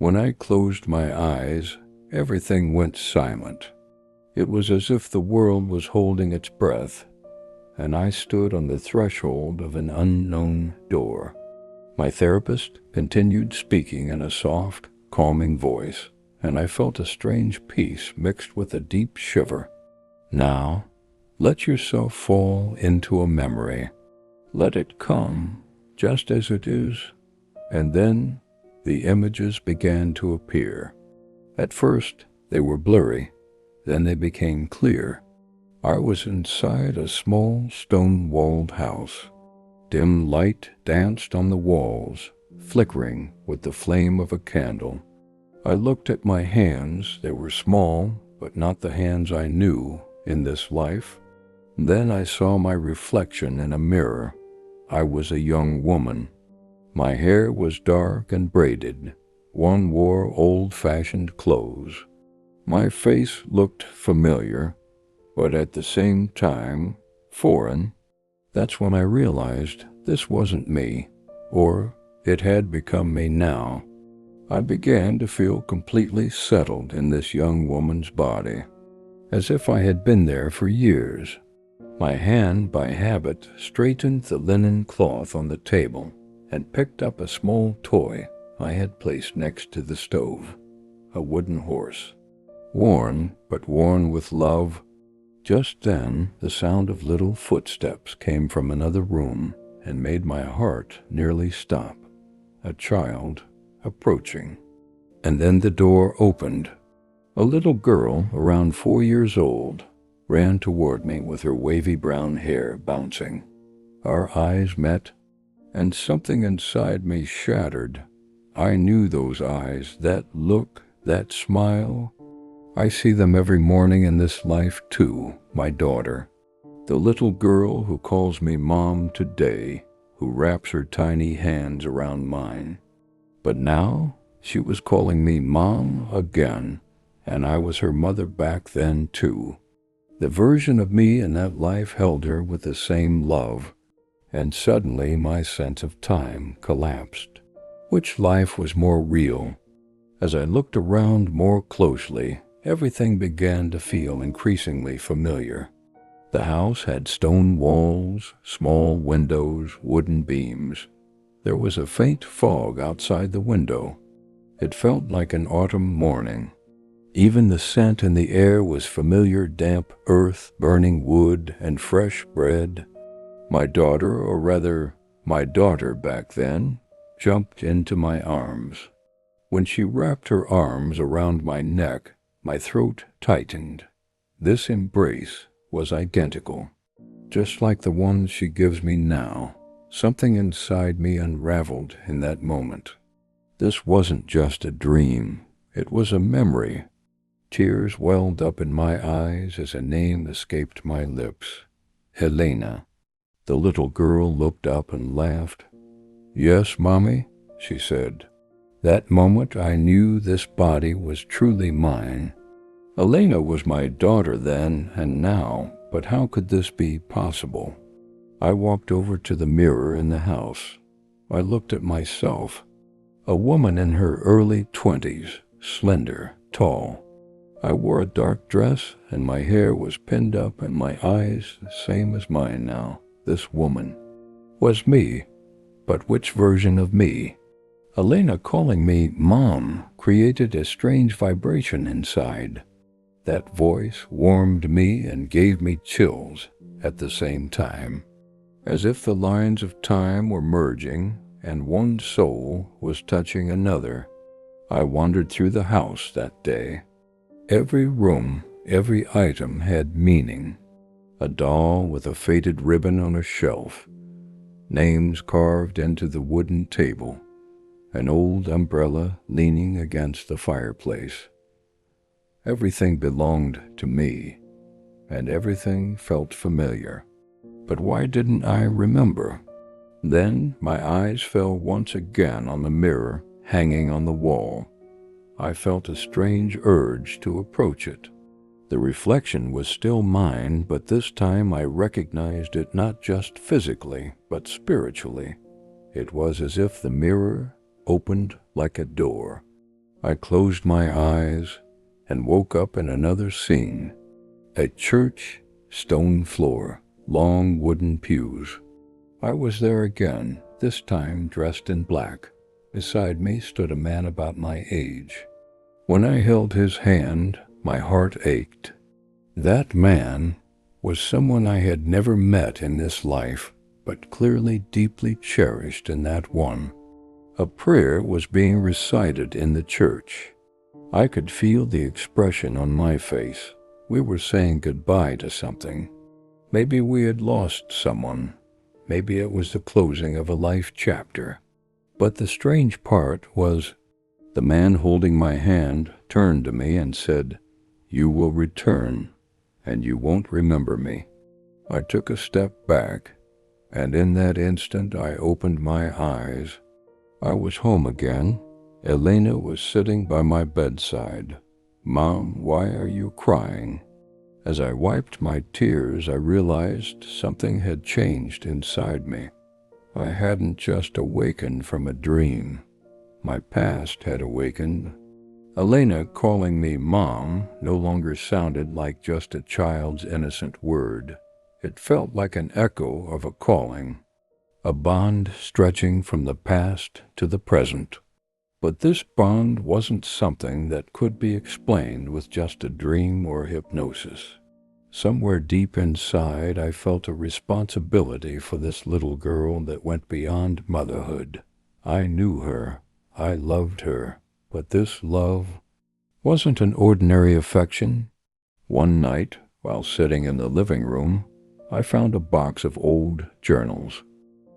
When I closed my eyes, everything went silent. It was as if the world was holding its breath, and I stood on the threshold of an unknown door. My therapist continued speaking in a soft, calming voice, and I felt a strange peace mixed with a deep shiver. Now, let yourself fall into a memory. Let it come just as it is, and then the images began to appear. At first, they were blurry, then they became clear. I was inside a small stone-walled house. Dim light danced on the walls, flickering with the flame of a candle. I looked at my hands. They were small, but not the hands I knew in this life. Then I saw my reflection in a mirror. I was a young woman. My hair was dark and braided. One wore old-fashioned clothes. My face looked familiar, but at the same time, foreign. That's when I realized this wasn't me, or it had become me now. I began to feel completely settled in this young woman's body, as if I had been there for years. My hand, by habit, straightened the linen cloth on the table and picked up a small toy I had placed next to the stove, a wooden horse. Worn, but worn with love. Just then, the sound of little footsteps came from another room and made my heart nearly stop. A child approaching. And then the door opened. A little girl, around 4 years old, ran toward me with her wavy brown hair bouncing. Our eyes met, and something inside me shattered. I knew those eyes, that look, that smile. I see them every morning in this life too, my daughter. The little girl who calls me Mom today, who wraps her tiny hands around mine. But now, she was calling me Mom again, and I was her mother back then too. The version of me in that life held her with the same love, and suddenly my sense of time collapsed. Which life was more real? As I looked around more closely, everything began to feel increasingly familiar. The house had stone walls, small windows, wooden beams. There was a faint fog outside the window. It felt like an autumn morning. Even the scent in the air was familiar: damp earth, burning wood, and fresh bread. My daughter, or rather, my daughter back then, jumped into my arms. When she wrapped her arms around my neck, my throat tightened. This embrace was identical, just like the one she gives me now. Something inside me unraveled in that moment. This wasn't just a dream, it was a memory. Tears welled up in my eyes as a name escaped my lips. Helena. The little girl looked up and laughed. "Yes, Mommy," she said. That moment I knew this body was truly mine. Elena was my daughter then and now, but how could this be possible? I walked over to the mirror in the house. I looked at myself, a woman in her early 20s, slender, tall. I wore a dark dress, and my hair was pinned up, and my eyes the same as mine now. This woman was me, but which version of me? Elena calling me Mom created a strange vibration inside. That voice warmed me and gave me chills at the same time, as if the lines of time were merging and one soul was touching another. I wandered through the house that day. Every room, every item had meaning. A doll with a faded ribbon on a shelf, names carved into the wooden table, an old umbrella leaning against the fireplace. Everything belonged to me, and everything felt familiar. But why didn't I remember? Then my eyes fell once again on the mirror hanging on the wall. I felt a strange urge to approach it. The reflection was still mine, but this time I recognized it not just physically, but spiritually. It was as if the mirror opened like a door. I closed my eyes and woke up in another scene. A church, stone floor, long wooden pews. I was there again, this time dressed in black. Beside me stood a man about my age. When I held his hand, my heart ached. That man was someone I had never met in this life, but clearly deeply cherished in that one. A prayer was being recited in the church. I could feel the expression on my face. We were saying goodbye to something. Maybe we had lost someone. Maybe it was the closing of a life chapter. But the strange part was, the man holding my hand turned to me and said, "You will return, and you won't remember me." I took a step back, and in that instant I opened my eyes. I was home again. Elena was sitting by my bedside. "Mom, why are you crying?" As I wiped my tears, I realized something had changed inside me. I hadn't just awakened from a dream. My past had awakened. Elena calling me Mom no longer sounded like just a child's innocent word. It felt like an echo of a calling, a bond stretching from the past to the present. But this bond wasn't something that could be explained with just a dream or hypnosis. Somewhere deep inside, I felt a responsibility for this little girl that went beyond motherhood. I knew her. I loved her. But this love wasn't an ordinary affection. One night, while sitting in the living room, I found a box of old journals.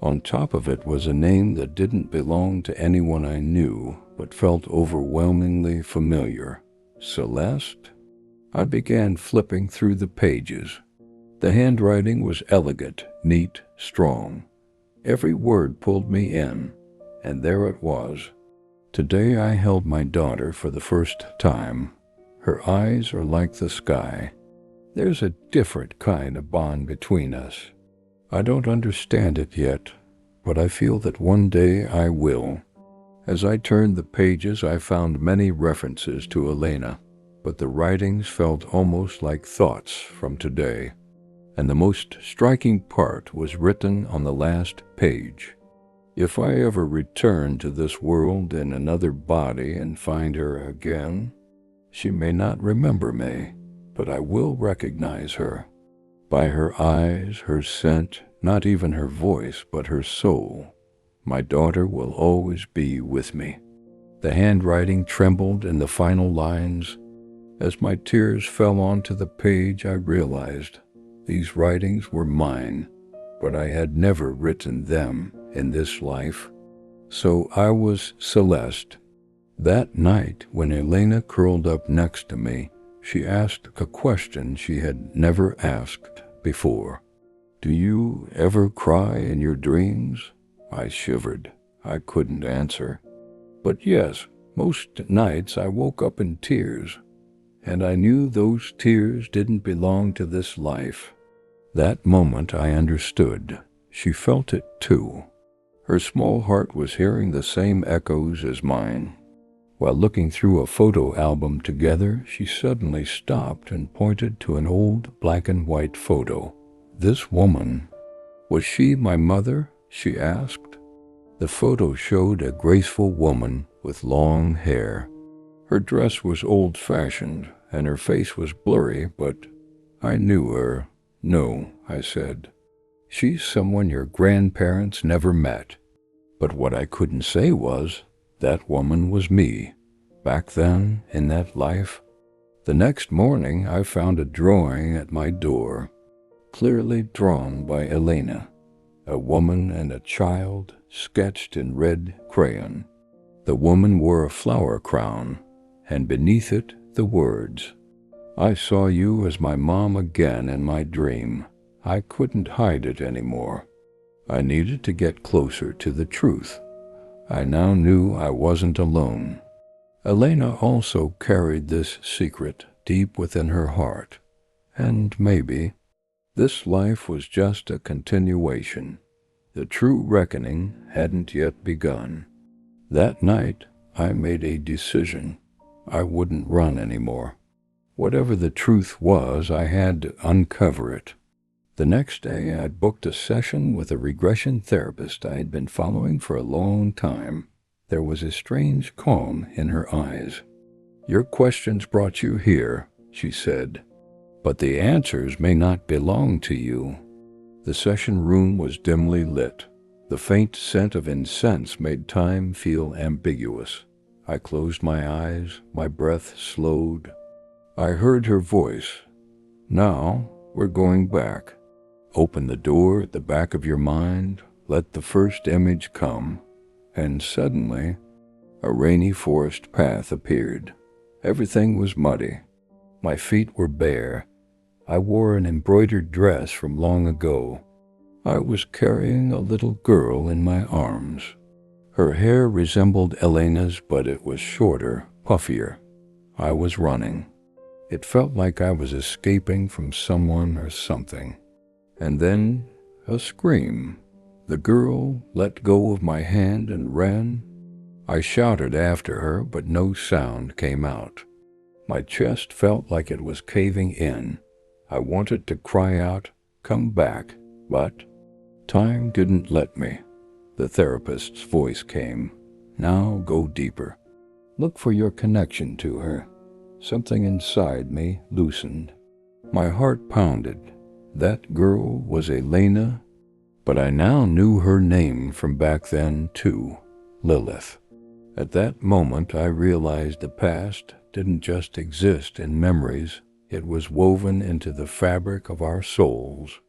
On top of it was a name that didn't belong to anyone I knew, but felt overwhelmingly familiar. Celeste? I began flipping through the pages. The handwriting was elegant, neat, strong. Every word pulled me in, and there it was. Today I held my daughter for the first time. Her eyes are like the sky. There's a different kind of bond between us. I don't understand it yet, but I feel that one day I will. As I turned the pages, I found many references to Elena, but the writings felt almost like thoughts from today. And the most striking part was written on the last page. If I ever return to this world in another body and find her again, she may not remember me, but I will recognize her. By her eyes, her scent, not even her voice, but her soul. My daughter will always be with me. The handwriting trembled in the final lines. As my tears fell onto the page, I realized these writings were mine, but I had never written them in this life. So I was Celeste. That night, when Elena curled up next to me, she asked a question she had never asked before. "Do you ever cry in your dreams?" I shivered. I couldn't answer. But yes, most nights I woke up in tears, and I knew those tears didn't belong to this life. That moment I understood. She felt it too. Her small heart was hearing the same echoes as mine. While looking through a photo album together, she suddenly stopped and pointed to an old black and white photo. "This woman, was she my mother?" she asked. The photo showed a graceful woman with long hair. Her dress was old-fashioned, and her face was blurry, but I knew her. "No," I said. "She's someone your grandparents never met." But what I couldn't say was, that woman was me, back then, in that life. The next morning, I found a drawing at my door, clearly drawn by Elena. A woman and a child, sketched in red crayon. The woman wore a flower crown, and beneath it, the words, "I saw you as my mom again in my dream. I couldn't hide it anymore. I needed to get closer to the truth. I now knew I wasn't alone." Elena also carried this secret deep within her heart, and maybe this life was just a continuation. The true reckoning hadn't yet begun. That night, I made a decision. I wouldn't run anymore. Whatever the truth was, I had to uncover it. The next day, I booked a session with a regression therapist I had been following for a long time. There was a strange calm in her eyes. "Your questions brought you here," she said, "but the answers may not belong to you." The session room was dimly lit. The faint scent of incense made time feel ambiguous. I closed my eyes, my breath slowed. I heard her voice. "Now, we're going back. Open the door at the back of your mind, let the first image come." And suddenly, a rainy forest path appeared. Everything was muddy. My feet were bare. I wore an embroidered dress from long ago. I was carrying a little girl in my arms. Her hair resembled Elena's, but it was shorter, puffier. I was running. It felt like I was escaping from someone or something. And then a scream. The girl let go of my hand and ran. I shouted after her, but no sound came out. My chest felt like it was caving in. I wanted to cry out, "Come back," but time didn't let me. The therapist's voice came. "Now go deeper. Look for your connection to her." Something inside me loosened. My heart pounded. That girl was Elena, but I now knew her name from back then too, Lilith. At that moment I realized the past didn't just exist in memories, it was woven into the fabric of our souls.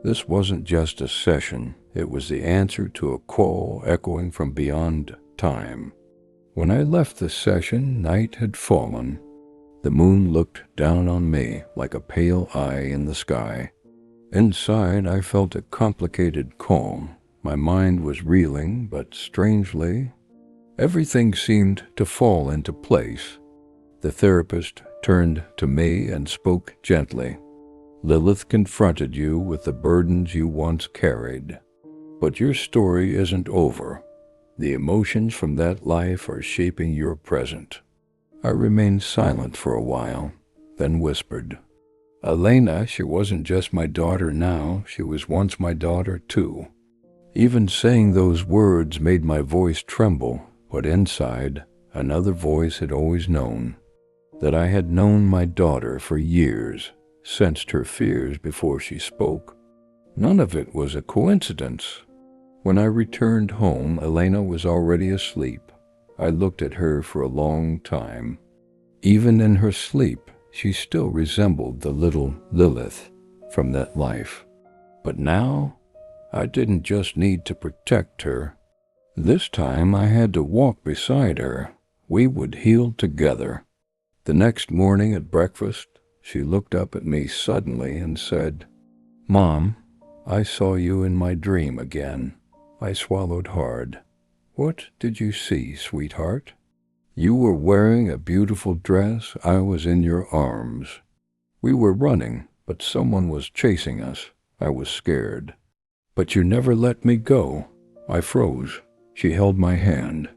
This wasn't just a session, it was the answer to a call echoing from beyond time. When I left the session, night had fallen. The moon looked down on me like a pale eye in the sky. Inside, I felt a complicated calm. My mind was reeling, but strangely, everything seemed to fall into place. The therapist turned to me and spoke gently. "Lilith confronted you with the burdens you once carried. But your story isn't over. The emotions from that life are shaping your present." I remained silent for a while, then whispered, "Elena, she wasn't just my daughter now, she was once my daughter too." Even saying those words made my voice tremble, but inside, another voice had always known. That I had known my daughter for years, sensed her fears before she spoke. None of it was a coincidence. When I returned home, Elena was already asleep. I looked at her for a long time. Even in her sleep, she still resembled the little Lilith from that life. But now, I didn't just need to protect her. This time I had to walk beside her. We would heal together. The next morning at breakfast, she looked up at me suddenly and said, "Mom, I saw you in my dream again." I swallowed hard. "What did you see, sweetheart?" "You were wearing a beautiful dress. I was in your arms. We were running, but someone was chasing us. I was scared. But you never let me go." I froze. She held my hand.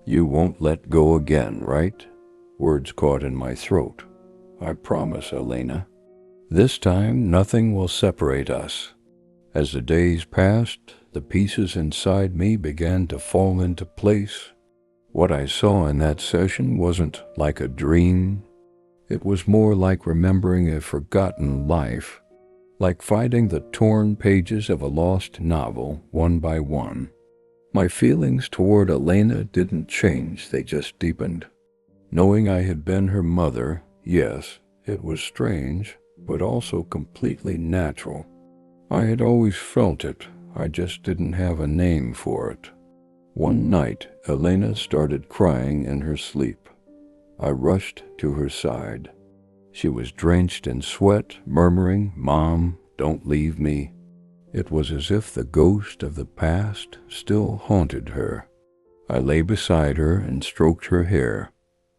"You won't let go again, right?" Words caught in my throat. "I promise, Elena. This time, nothing will separate us." As the days passed, the pieces inside me began to fall into place. What I saw in that session wasn't like a dream. It was more like remembering a forgotten life, like finding the torn pages of a lost novel one by one. My feelings toward Elena didn't change, they just deepened. Knowing I had been her mother, yes, it was strange, but also completely natural. I had always felt it, I just didn't have a name for it. One night, Elena started crying in her sleep. I rushed to her side. She was drenched in sweat, murmuring, "Mom, don't leave me." It was as if the ghost of the past still haunted her. I lay beside her and stroked her hair.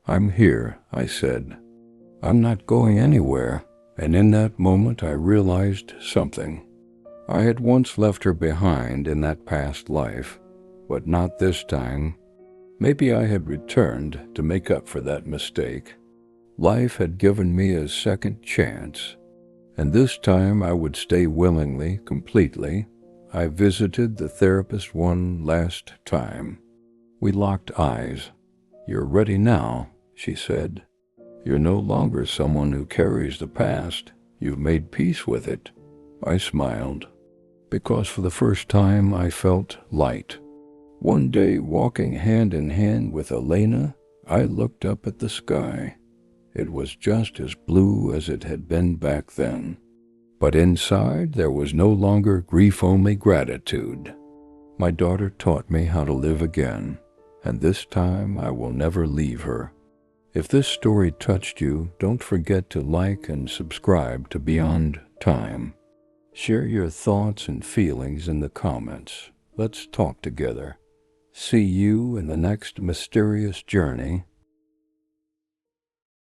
"I'm here," I said. "I'm not going anywhere." And in that moment I realized something. I had once left her behind in that past life, but not this time. Maybe I had returned to make up for that mistake. Life had given me a second chance, and this time I would stay willingly, completely. I visited the therapist one last time. We locked eyes. "You're ready now," she said. "You're no longer someone who carries the past. You've made peace with it." I smiled, because for the first time I felt light. One day, walking hand in hand with Elena, I looked up at the sky. It was just as blue as it had been back then. But inside there was no longer grief-only gratitude. My daughter taught me how to live again, and this time I will never leave her. If this story touched you, don't forget to like and subscribe to Beyond Time. Share your thoughts and feelings in the comments. Let's talk together. See you in the next mysterious journey